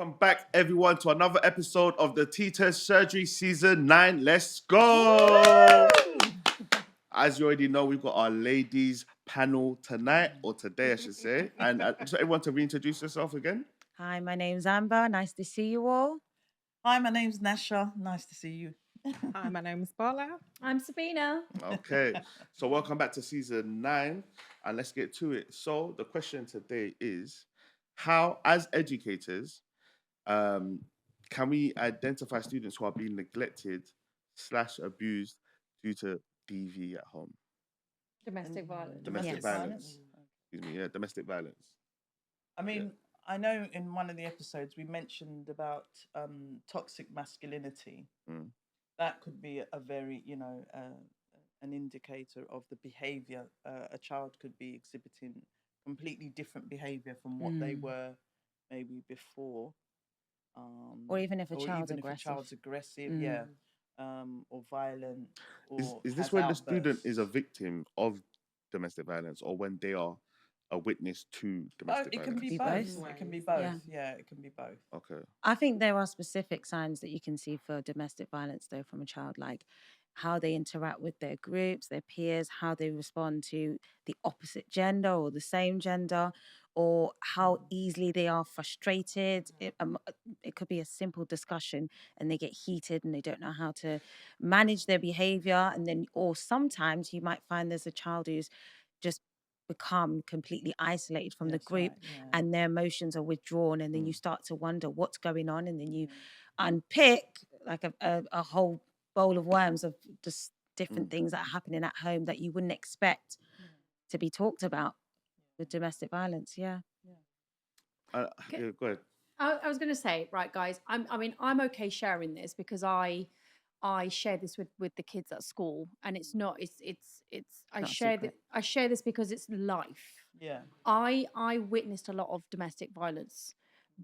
Welcome back, everyone, to another episode of the TTS Surgery Season 9. Let's go! As you already know, we've got our ladies panel tonight, or today, I should say. And just everyone to reintroduce yourself again. Hi, my name's Amber. Nice to see you all. Hi, my name's Nasha. Nice to see you. Hi, my name's Paula. I'm Sabina. Okay, so welcome back to Season 9, and let's get to it. So the question today is, how, as educators, can we identify students who are being neglected / abused due to DV at home? Domestic violence. Domestic Yes. violence. Excuse me, yeah, domestic violence. I mean, I know in one of the episodes we mentioned about toxic masculinity. Mm. That could be a very, an indicator of the behaviour. A child could be exhibiting completely different behaviour from what they were maybe before. Or even if a child's even if aggressive. a child's aggressive, or violent. Or Is this has when the student outbursts. is a victim of domestic violence, or when they are a witness to domestic It can violence? be Be both. both. It can be both. Yeah. Yeah, it can be both. Okay. I think there are specific signs that you can see for domestic violence, though, from a child, like how they interact with their groups, their peers, how they respond to the opposite gender or the same gender, or how easily they are frustrated. It could be a simple discussion and they get heated and they don't know how to manage their behavior. And then, or sometimes you might find there's a child who's just become completely isolated from the That's group, right, yeah. and their emotions are withdrawn, and then you start to wonder what's going on, and then you unpick like a whole bowl of worms of just different things that are happening at home that you wouldn't expect to be talked about with domestic violence. Yeah. Yeah, go ahead. I was going to say, right, guys. I'm okay sharing this because I share this with the kids at school, and it's not. I not a share secret. I share this because it's life. Yeah. I witnessed a lot of domestic violence,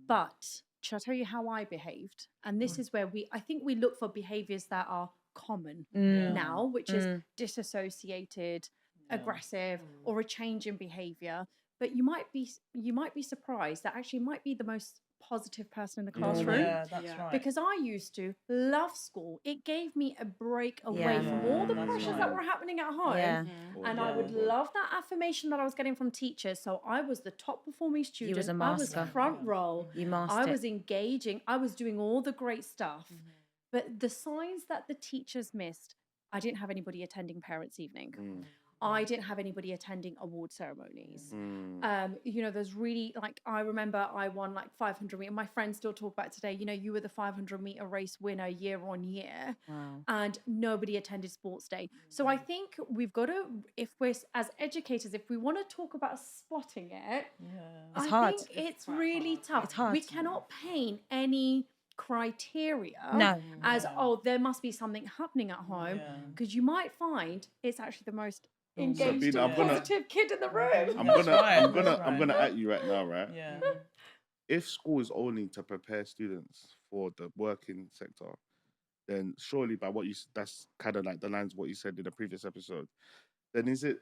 but should I tell you how I behaved? And this is where I think we look for behaviors that are common now, which is disassociated, aggressive, or a change in behavior. But you might be surprised that actually might be the most positive person in the classroom. Yeah, that's right. Because I used to love school. It gave me a break away from all the that's pressures right. that were happening at home. Yeah. And I would love that affirmation that I was getting from teachers. So I was the top performing student. was a I was master. front row. You mastered I it. was engaging. I was doing all the great stuff. But the signs that the teachers missed, I didn't have anybody attending parents' evening. I didn't have anybody attending award ceremonies. There's really, I remember I won 500 meter. My friends still talk about it today. You were the 500 meter race winner year on year. Wow. And nobody attended sports day. So I think we've got to, if we're as educators, if we want to talk about spotting it, It's I hard. think it's really tough. It's hard. We cannot paint any criteria as, there must be something happening at home, because you might find it's actually the most engaged Sabina, and positive kid in the room. I'm gonna at you right now, right? Yeah. If school is only to prepare students for the working sector, then surely by that's kind of like the lines of what you said in the previous episode. Then is it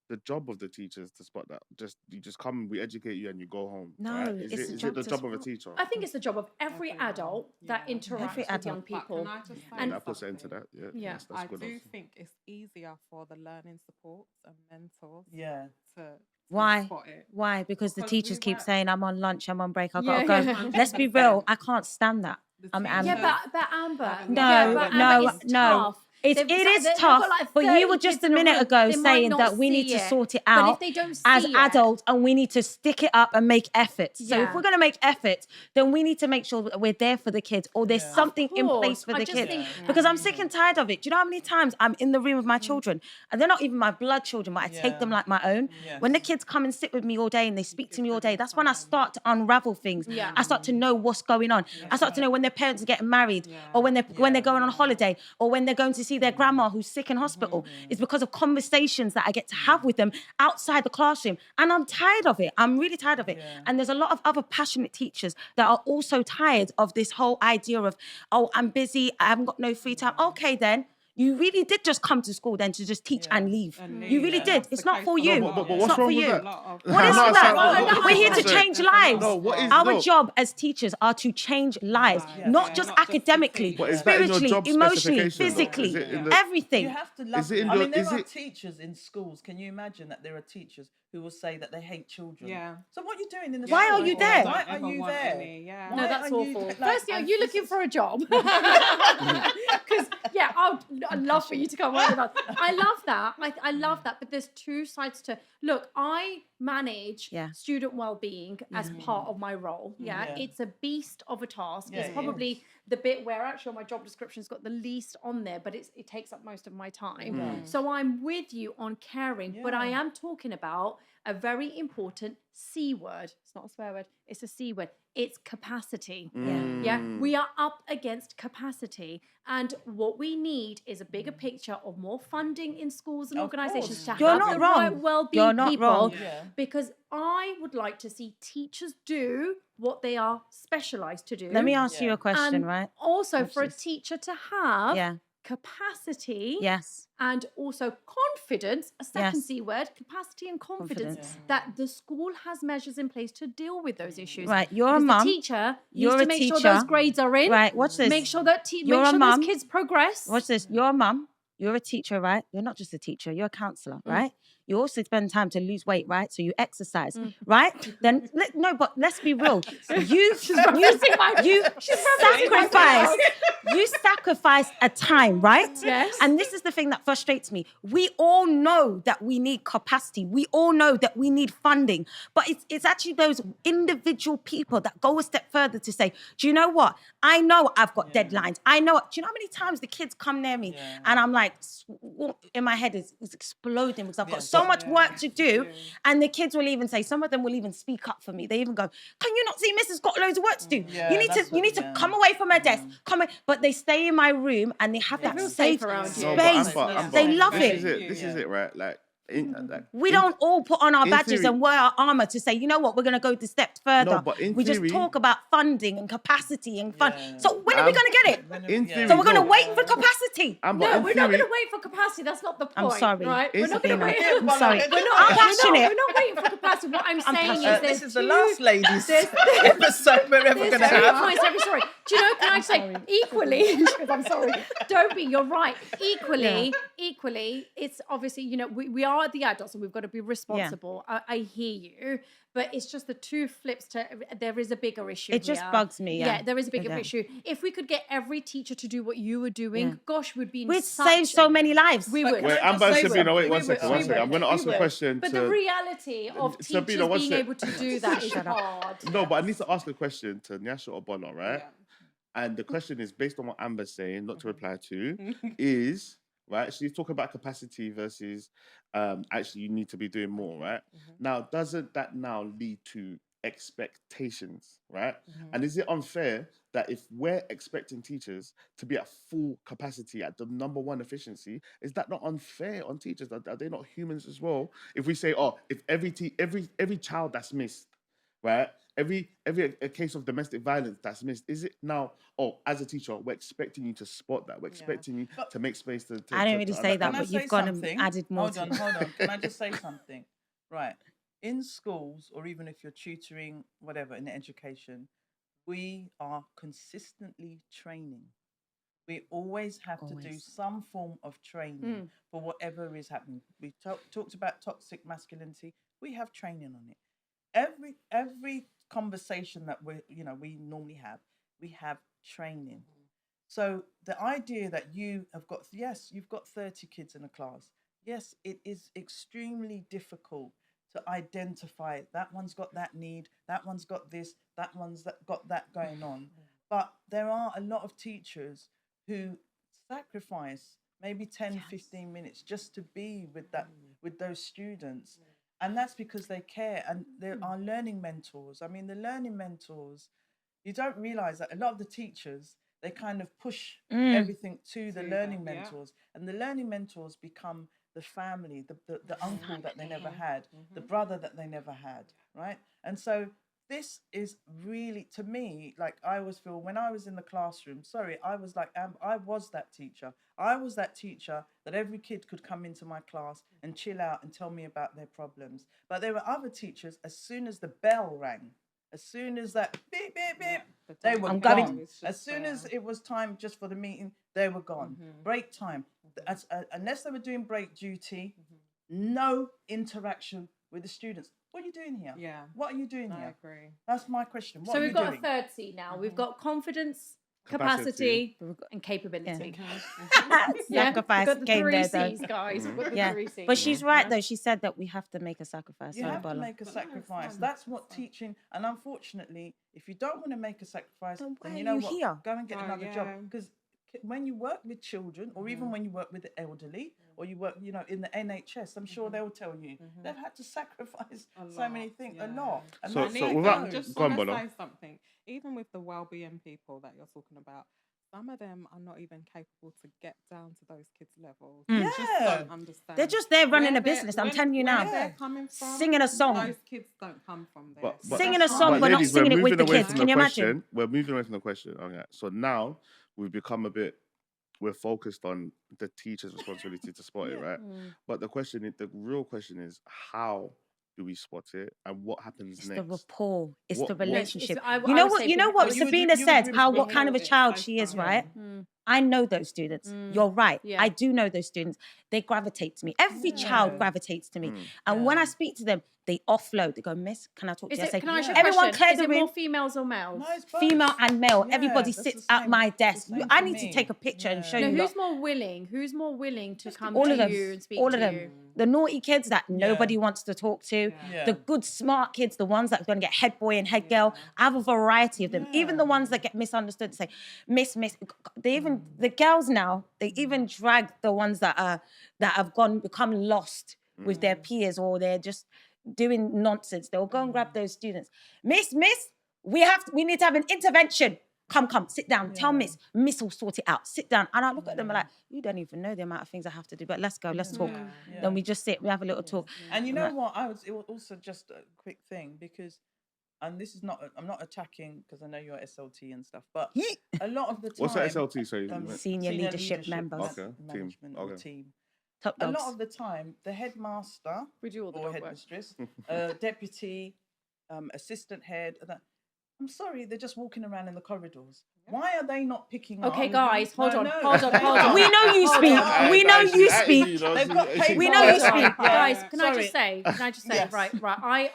the job of the teachers to spot that? You just come, we educate you, and you go home. No, right? it's Is the it the job job of a teacher? I think it's the job of every adult that interacts Every with adult. young people. Can I just say And that puts it into that. Yeah. Yeah. That's I good. do also. think it's easier for the learning supports and mentors Yeah. to Why? spot it. Why? Because the Because teachers we keep work- saying, I'm on lunch, I'm on break, I gotta Yeah. go. Let's be real, I can't stand that. I'm teachers- angry. yeah, but Amber, No, it's tough. It is tough, but you were just a minute ago saying that we need to sort it But out if they don't as see it- adults, and we need to stick it up and make efforts. So if Yeah. we're going to make efforts, then we need to make sure that we're there for the kids, or there's something in place course. for I the just kids. think- Because I'm sick and tired of it. Do you know how many times I'm in the room with my children, and they're not even my blood children, but I take them like my own. Yes. When the kids come and sit with me all day and they speak to me all day, that's when I start to unravel things. Yeah. I start to know what's going on. I start to know when their parents are getting married, or when they're going on holiday, or when they're going to see their grandma who's sick in hospital. It's because of conversations that I get to have with them outside the classroom. And I'm tired of it. I'm really tired of it. And there's a lot of other passionate teachers that are also tired of this whole idea of, oh, I'm busy, I haven't got no free time. Okay, then. You really did just come to school then to just teach and leave. And You really yeah, did. that's It's the not case for a you. No, but It's what's not wrong for with you. that? What is No, that? Sam, We're here to sorry. change lives. No, what is Our no? job as teachers are to change lives, Lives, not yeah, just not just to academically, teach. But is that in your spiritually, job emotionally, specification, though? physically, Is it in Yeah. the? everything. You have to love Is it in them. I your? mean, there Is are it? teachers in schools. Can you imagine that there are teachers who will say that they hate children? Yeah. So what are you doing in the Why school? are you Or there? Why don't are ever you want there? any, yeah. Why No, that's are you, awful. like, Firstly, are and you this looking is- for a job? Because yeah, I'd love for you to come on with us. I love that. I love that. But there's two sides to look. I manage Yeah. student well-being as part of my role. Yeah? Yeah. It's a beast of a task. Yeah, It's it probably is. the bit where actually on my job description's got the least on there, but it takes up most of my time. Mm. So I'm with you on caring, but I Yeah. am talking about a very important C word. It's not a swear word. It's a C word. It's capacity. Yeah, we are up against capacity. And what we need is a bigger picture of more funding in schools and Of organizations to course. You're have not the wrong. right well-being You're not people. wrong. Yeah. Because I would like to see teachers do what they are specialized to do. Let me ask you Yeah. a question, and right? also Watch for a this. teacher to have Yeah. capacity Yes. and also confidence, a second Yes. C word, capacity and confidence, Confidence. that the school has measures in place to deal with those issues. Right. You're a Because mum. the teacher You're needs to a make sure those teacher. grades are in. Right. Watch this. Make sure that You're make a sure mum. those kids progress. Watch this. You're a mum. You're a teacher, right? You're not just a teacher. You're a counselor, right? You also spend time to lose weight, right? So you exercise, right? Then no, but let's be real. You referencing my- she's referencing my sacrifice. You sacrifice a time, right? Yes. And this is the thing that frustrates me. We all know that we need capacity. We all know that we need funding. But it's actually those individual people that go a step further to say, do you know what? I know I've got deadlines. I know. Do you know how many times the kids come near me Yeah. and I'm like, in my head is exploding because I've got Yes. so much Yeah, work to do. yeah. And the kids will even say, some of them will even speak up for me. They even go, can you not see Mrs. got loads of work to do? Yeah, you need that's to, you what- need to yeah. come away from her desk. Come away. But they stay in my room and they have that feel safe safe around you. No, space. but Amber, They love this it. Is it. This is it, right? Like, We don't all put on our in badges theory- and wear our armor to say, you know what, we're going to go the step further. No, but in we theory- just talk about funding and capacity and fun. Yeah. So when are we going to get it? In Yeah. theory, So we're going to no. wait for capacity. Amber, No, in we're not theory- going to wait for capacity. That's not the point. I'm sorry. Right? We're not going to Sabina. wait. I'm sorry. We're not- I'm passionate. We're not waiting for capacity. What I'm saying is passionate. there's This is the two- last ladies there's- episode we're ever There's going to two have. points every story. Do you know? Can I say equally? I'm sorry. Don't be. You're right. Equally. It's obviously we are the adults and we've got to be responsible. I hear you, but it's just the two flips to. There is a bigger issue. It just here. bugs me, yeah. there is a bigger Okay. issue. If we could get every teacher to do what you were doing, Yeah. gosh, we'd be. In We'd such save so many lives. We would. Wait, Can I Amber and just say Sabina, wait something? one We second, would. one second. I'm going to We ask a would. question But to... the reality of Sabina, teachers one being sec. able to do that is hard. No, but I need to ask a question to Nyasha Obono, right? Yeah. And the question is based on what Amber's saying, not to reply to, is, right, she's talking about capacity versus actually you need to be doing more, right? Now, doesn't that now lead to expectations, right? And is it unfair that if we're expecting teachers to be at full capacity at the number one efficiency, is that not unfair on teachers? Are they not humans as well? If we say, oh, if every child that's missed, right? Every a case of domestic violence that's missed, is it now? Oh, as a teacher, we're expecting you to spot that. We're expecting you But- to make space to. I don't really say that, Can I but you've say gone something? and added more Hold to on, it. hold on. Can I just say something? Right. In schools, or even if you're tutoring, whatever, in education, we are consistently training. We always have to do Always. some form of training for whatever is happening. We talked about toxic masculinity. We have training on it. Every conversation that we normally have, we have training. So the idea that you've got 30 kids in a class. Yes, it is extremely difficult to identify that one's got that need, that one's got this, that one's got that going on. But there are a lot of teachers who sacrifice maybe 10, 15 minutes just to be with those students. And that's because they care, and there are learning mentors. I mean, the learning mentors, you don't realize that a lot of the teachers, they kind of push everything to the learning them, yeah. mentors, and the learning mentors become the family, the uncle that they never had, the brother that they never had, right? And so this is really, to me, like I always feel when I was in the classroom, sorry, I was like, I was that teacher. I was that teacher that every kid could come into my class and chill out and tell me about their problems. But there were other teachers, as soon as the bell rang, as soon as that beep, beep, beep, they were gone. As soon as it was time just for the meeting, they were gone. Break time. Unless they were doing break duty, no interaction with the students. What are you doing here? Yeah. What are you doing here? I agree. That's my question. What So are we've you got doing? a third C now. We've got confidence, capacity, and capability. Yeah, Sacrifice we've got the came three there, though. C's, guys. We've got the Yeah, three C's. but she's right though. She said that we have to make a sacrifice. You Sorry, have to Bola. make a sacrifice. That's what teaching. And unfortunately, if you don't want to make a sacrifice, Then why then you are know you what? here? Go and get Oh, another job. yeah. Because when you work with children, or even when you work with the elderly, or you work, in the NHS, I'm sure they'll tell you they've had to sacrifice so many things, a lot. And So- that's so how it without- goes. just Go on, want to Bola. say something. Even with the well-being people that you're talking about, some of them are not even capable to get down to those kids' levels. They just Yeah. don't understand. They're just there running where a business. I'm telling you where now. they're coming from, Singing a song. Those kids don't come from there. But- Singing that's a song, why- but not ladies, singing we're it with moving the away kids. from Can the you imagine? question. We're moving away from the question. Okay. So now we've become we're focused on the teacher's responsibility to spot it, right? But the real question is, how do we spot it, and what happens It's the next? rapport. It's What- the what- relationship. I You know would what? say You know beha- what But you would- Sabina you said. would How agree what with kind of a it, child both she is, sides. right? I know those students. You're right. Yeah. I do know those students. They gravitate to me. Every child gravitates to me. And when I speak to them, they offload. They go, Miss, can I talk to you? I say, Can I ask you a everyone question? clear Is the it room. more females or males? No, it's both. Female and male. Yeah, Everybody that's sits the at same- my it's the desk. same I for need to me. take a picture and show No, you. who's more willing? Who's more willing to come All to of them. you and speak All to of them. you? The naughty kids that nobody wants to talk to. Yeah. The good, smart kids, the ones that are going to get head boy and head girl. I have a variety of them. Even the ones that get misunderstood, say, Miss. They even, the girls now, they even drag the ones that have become lost with their peers, or they're just doing nonsense. They'll go and grab those students. Miss, we need to have an intervention. Come, sit down. Tell Miss will sort it out. Sit down. And I look at them like, you don't even know the amount of things I have to do, but let's go, let's talk. Then we just sit, we have a little talk. And you know what? It was also just a quick thing because, and this is not, I'm not attacking because I know you're SLT and stuff, but a lot of the time. What's that SLT? Sorry, Senior leadership members. Okay, management or Okay. team. Top A dogs. lot of the time, the headmaster We do all the or dog work. headmistress, deputy, assistant head, I'm sorry, they're just walking around in the corridors. Why are they not picking up? Okay, guys, hold on. they Hold on. are. We know you Hold speak. on. We know you speak. They've got paper. We know you Hold on. speak. Guys, can I Sorry. just say? Yes. Right.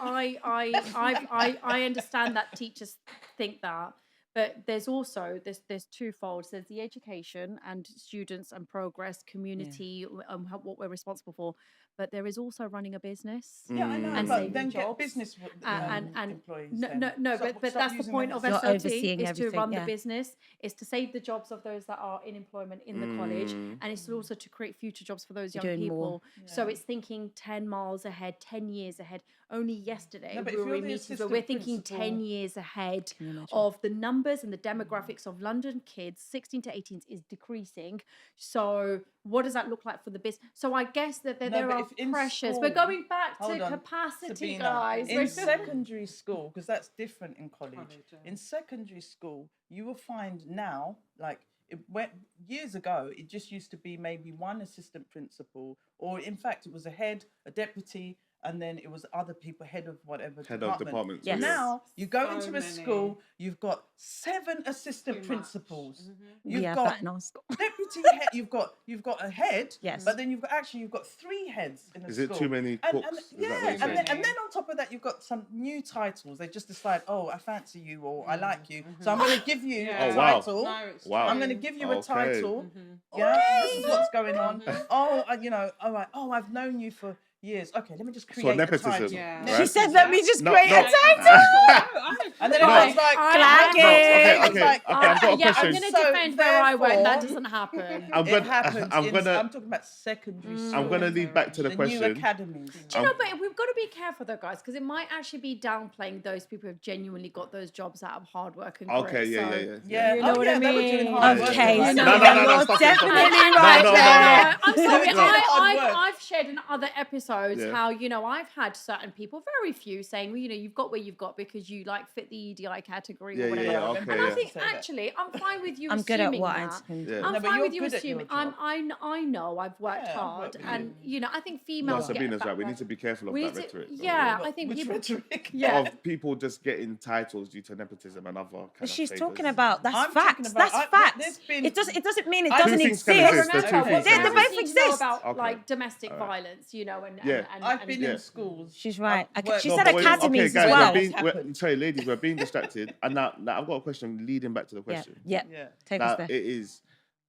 I understand that teachers think that, but there's also there's twofold. There's the education and students and progress, community, what we're responsible for. But there is also running a business. Yeah, I know, And but saving then get jobs. business And employees. no, then. but Stop that's the using point them of as- You're SLT overseeing is to everything, run yeah. the business, is to save the jobs of those that are in employment in the college, and it's also to create future jobs for those young Doing people. more. So it's thinking 10 miles ahead, 10 years ahead. Only yesterday No, but we if were you're in the meetings where assistant we're thinking principal- 10 years ahead of the numbers and the demographics of London kids, 16 to 18 is decreasing. So what does that look like for the business? So I guess that there but are if in pressures. school- We're going back to Hold on, capacity, Sabina. guys. In We're- secondary school, because that's different in college. In secondary school, you will find now, like years ago, it just used to be maybe one assistant principal, or in fact, it was a head, a deputy, and then it was other people, head of whatever Head of departments. Yes. Now you go So into a many. school, you've got 7 assistant Too much. principals. We You've have got that in our school. deputy head. You've got a head. Yes. But then you've got 3 heads in a Is it school. too many And- cooks? and- Is that yeah, what you're and saying? then on top of that, you've got some new titles. They just decide, oh, I fancy you, or I like you, so I'm going to give you Yeah. a Oh, wow. title. No, it's Wow. I'm true. going to give you a Okay. title. Yeah, this is what's going on. Oh, all right. Oh, I've known you for years. Okay, let me just create a nepotism, title. Yeah. right? She said, let me just No, create no. a title. And then No. everyone's like, Clack No, okay, it. okay, like, okay. I've got a yeah, I'm question. going to So defend where I work. That therefore- doesn't happen. I'm it gonna, happens. I'm I'm gonna, talking about secondary school. I'm gonna lead back to the the new question. academies. Do you know, but we've got to be careful though, guys, because it might actually be downplaying those people who've genuinely got those jobs out of hard work and grit. Okay, yeah. Yeah, You know what I they were doing mean? hard work, Okay, right? so No, then no, you're stop it, stop it. definitely No, right no, no, there. no. I'm sorry, They were doing hard work. I've shared in other episodes episodes Yeah. how, you know, I've had certain people, very few, saying, well, you know, you've got where you've got because you like fit the EDI category Yeah, or yeah, whatever. yeah, remember okay, And I yeah. think Say that. actually I'm fine with you I'm good at assuming what I that. do. Yeah. I'm No, but fine you're with you good at your assuming. job. I know I've worked Yeah, I've hard, worked with and you know I think No, females get Sabina's a right. We bad need to be careful of We that need to- rhetoric. though. yeah, But I think which people. rhetoric? Yeah. Of people just getting titles due to nepotism and other kind But of she's talking favours. about that's I'm talking facts. about- That's there's facts. been- It doesn't mean it I- doesn't Two things exist. can exist. There's Remember, two things what can they parents both need to know exist. about Okay. like domestic Alright. violence, you know, and Yeah. I've been Yeah. in schools. She's right. I've Okay, worked she on said but academies guys, as well. happened. sorry, ladies, we're being distracted. And now I've got a question leading back to the Yeah, question. yeah. Yeah. Take Now us there. it is.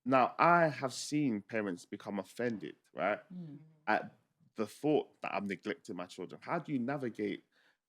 Now I have seen parents become offended, right, at the thought that I'm neglecting my children. How do you navigate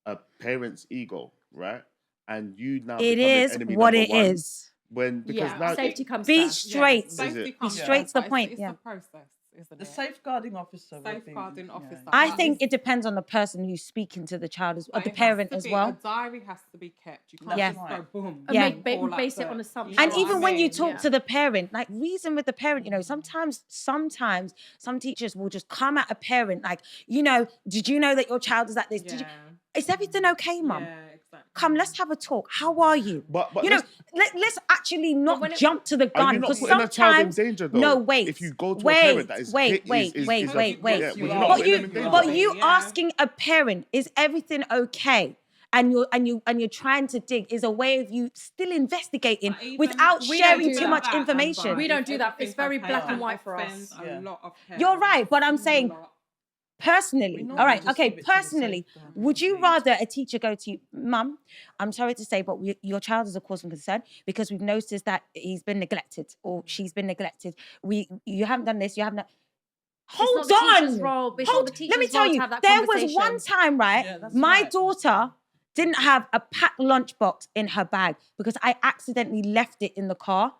a parent's ego, right? And you now It becoming is enemy what number it one is. when because yeah, now safety comes Be first. straight. Is Safety it? comes Be straight to the first, but point, It's yeah. the process, isn't The it? safeguarding officer would be. Safeguarding officer. I But think it's- it depends on the person who's speaking to the child as well, but the it has parent to as be- well. A diary has to be kept. You can't Yeah. just go boom. And Yeah. base it on assumptions. And know what even I when you mean? talk Yeah. to the parent, like reason with the parent, you know, sometimes some teachers will just come at a parent like, you know, did you know that your child is at this? Did you? Is everything okay, mum? Yeah, exactly. Come, let's have a talk. How are you? But you know, let's actually not when it- jump to the are gun you not because putting a child in sometimes danger though? no, wait. If you go to wait, a parent that is wait, is- wait, is- wait, is a- wait, wait, yeah, you well, you're are. not But putting you, them in danger. but though. you Yeah. asking a parent, is everything okay? And you're trying to dig is a way of you still investigating But even- without We don't sharing do too that. much That information. advice, We don't do that. It's everything's very okay, black and can white for offend us. a Yeah. lot of You're parents. right, but I'm A saying lot. personally, We all right, normally just okay, give it to the personally, safeguarding would you lead. rather a teacher go to you, mum, I'm sorry to say, but your child is a cause of concern because we've noticed that he's been neglected or she's been neglected. You haven't done this, you haven't done. Hold not the teacher's on. role, but it's not the Let me teacher's tell role to you, have that there was one conversation. time, right? Yeah, that's my right. daughter didn't have a packed lunchbox in her bag because I accidentally left it in the car.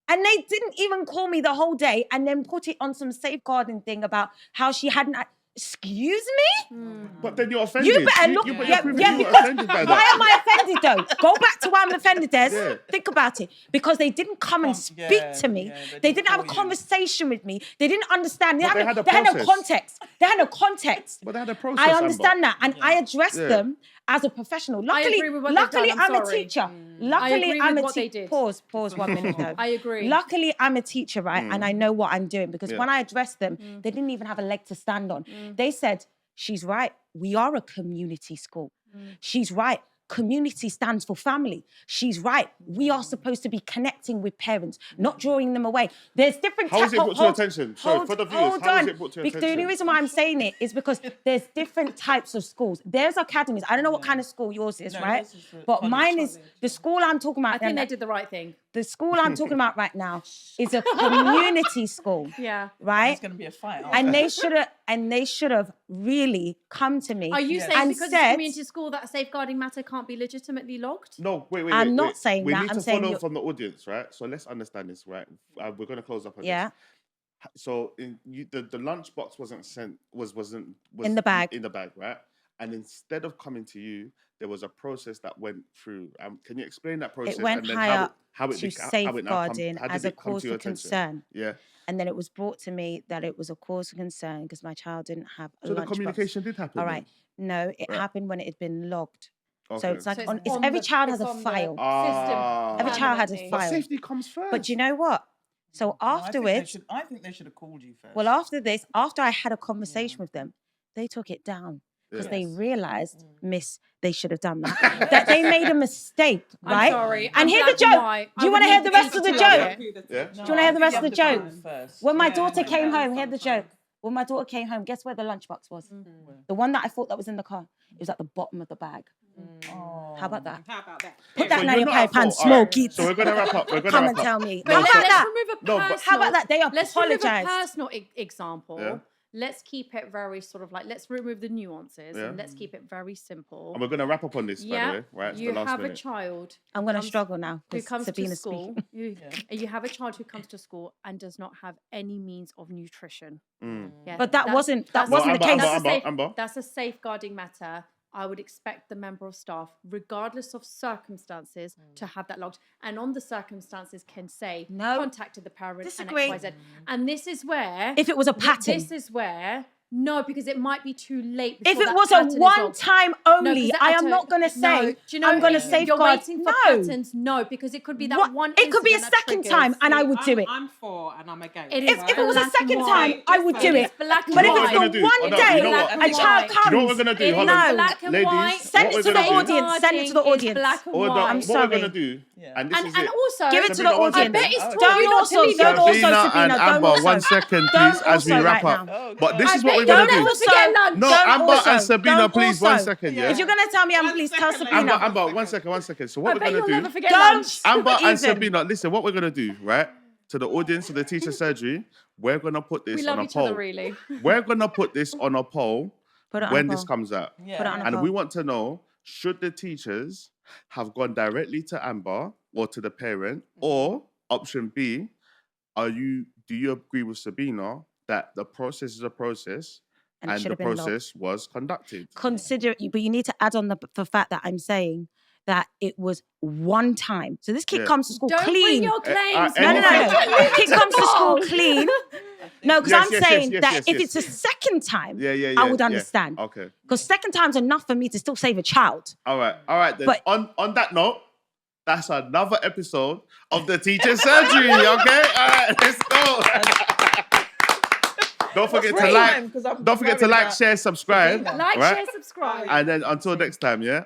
And they didn't even call me the whole day and then put it on some safeguarding thing about how she hadn't. Excuse me? But then you're offended. You better look. But Yeah, you're proving yeah, you were because offended by why that. am I offended though? Go back to why I'm offended, Des. Yeah. Think about it. Because they didn't come and speak yeah, to me. yeah, they they didn't didn't have a call you. conversation with me. They didn't understand. But they had a they had no process. context. They had no context. But they had a process. I Amber. understand that, and I addressed Yeah. them as a professional. Luckily, agree with what they've done, I'm I'm a sorry. teacher. I Luckily, agree I'm with a what they teacher. did. Pause 1 minute. though. I agree. Luckily, I'm a teacher, right? And I know what I'm doing because Yeah. when I addressed them, they didn't even have a leg to stand on. They said, she's right. We are a community school. She's right. Community stands for family. She's right. We are supposed to be connecting with parents, not drawing them away. There's different. How is it brought to your attention? Sorry, for the viewers, hold how is on. it brought to your Because the only attention? reason why I'm saying it is because there's different types of schools. There's academies. I don't know what kind of school yours is, No, right? this is a But college. mine is the school I'm talking about. I think and they did the right thing. the school I'm talking about right now is a community school, Yeah. right? It's going to be a fight. And they should have really come to me Are you Yes. saying and because it's said, a community school that a safeguarding matter can't be legitimately logged? No, wait. I'm not wait. saying we that, need I'm to saying follow you're- from the audience, right? So let's understand this, right? We're going to close up on yeah, this. So the lunchbox wasn't In the bag. in the bag, right? And instead of coming to you, there was a process that went through. Can you explain that process? it went and then higher how it to beca- how it now come- safeguarding how did as a it come cause to your for attention? concern. Yeah. And then it was brought to me that it was a cause of concern because my child didn't have a So the lunchbox. communication did happen. All right. No, it Right. happened when it had been logged. So Okay. it's like So on, it's it's on every the- child has it's a on the file. Ah. Every child has a Permanently. But file. safety comes first. But you know what? So No, I think afterwards, they should have called you first. well, after this, after I had a conversation with them, they took it down because they Yes. realised, Miss, they should have done that. That they made a mistake, I'm right? sorry. And I'm here's the black and joke. white. Do you I want to would hear need the the rest of the teacher to log joke? it. Yeah. No, Do you want to I hear the think rest you of the have to call joke? them first. When my Yeah, daughter yeah, came yeah. home, hear the joke. When my daughter came home, guess where the lunchbox was? The one that I thought that was in the car. It was at the bottom of the bag. Oh. How about that? How about that? Put So that in you're your not at pipe and fault. All right. smoke it. So we're gonna wrap up. We're gonna Come wrap and up. tell me. But How about let's that? remove a No, but- personal. How about that? They Let's remove a apologised. personal example. Yeah. Let's keep it very sort of like, let's remove the nuances Yeah. and let's keep it very simple. And we're gonna wrap up on this, by the Yeah, way, right? It's you the last have a minute. child I'm going to comes- struggle now who because comes to Sabina's school. speaking. You have a child who comes to school and does not have any means of nutrition. Mm. Yeah, But that wasn't that's the Amber, case. Amber. That's a safeguarding matter. I would expect the member of staff, regardless of circumstances, to have that logged. And on the circumstances can say, No. contacted the parent Disagree. and XYZ. And this is where... If it was a pattern. This is where No, because it might be too late. If before it that was pattern a is one off. time No, only, 'cause I at am a- not going to say, no, do you know, I'm going to if you're safeguard. waiting for No. patterns. No, because it could be that What? one. It could be a incident that second triggers. time and I would do it. I'm for and I'm against. It If is it was a black and second white. time, I would do It it. is black and But if what it's we're the gonna do? one Oh, no, day you know what? a child Do you know what we're comes, gonna do? It Hold is on. black and Ladies, white. send what it we're to the gonna do- audience. Send it to the Safeguarding is audience. black and Hold on. white. I'm What we're sorry. gonna do, Yeah. and this And is it. also, Give it to the Sabina, one audience. second. bet it's Oh, Don't Tori also, Tilly don't knows. also, Sabina and Sabina, don't Amber, also. 1 second, Don't please, as we also wrap right up. now. Oh, But this God. is what we're Don't gonna do. also, forget lunch. No, don't Amber also, and Sabina, don't please, 1 also. second, Yeah. yeah? If you're going to tell me, One please tell second, Sabina. Amber, 1 second, 1 second. So what I we're bet gonna you'll do? never forget Don't. lunch. Amber and Even. Sabina, listen, what we're gonna do, right? To the audience, to the teacher surgery, we're gonna put We this love on a each other, poll. really. We're gonna put this on a poll Put it on when a this poll. comes out. Yeah. Put it on a And poll. we want to know, should the teachers have gone directly to Amber or to the parent? Or option B, do you agree with Sabina that the process is a process And it and should the have been logged. process was conducted? Consider, but you need to add on the fact that I'm saying that it was one time. So this kid Yeah. comes to school Don't clean. bring your claims. No, no, no, anything- no. The kid comes to school clean. No, because Yes, I'm yes, saying yes, that yes, if yes. it's a second time, Yeah, I would yeah. understand. Okay. Because second time's enough for me to still save a child. All right then. But- on that note, that's another episode of the teacher surgery. Okay, all right, let's go. Don't forget to What's like, time? 'Cause I'm don't forget to worried like, about share, subscribe, Sabina. Like, right? share, subscribe. And then until next time, yeah.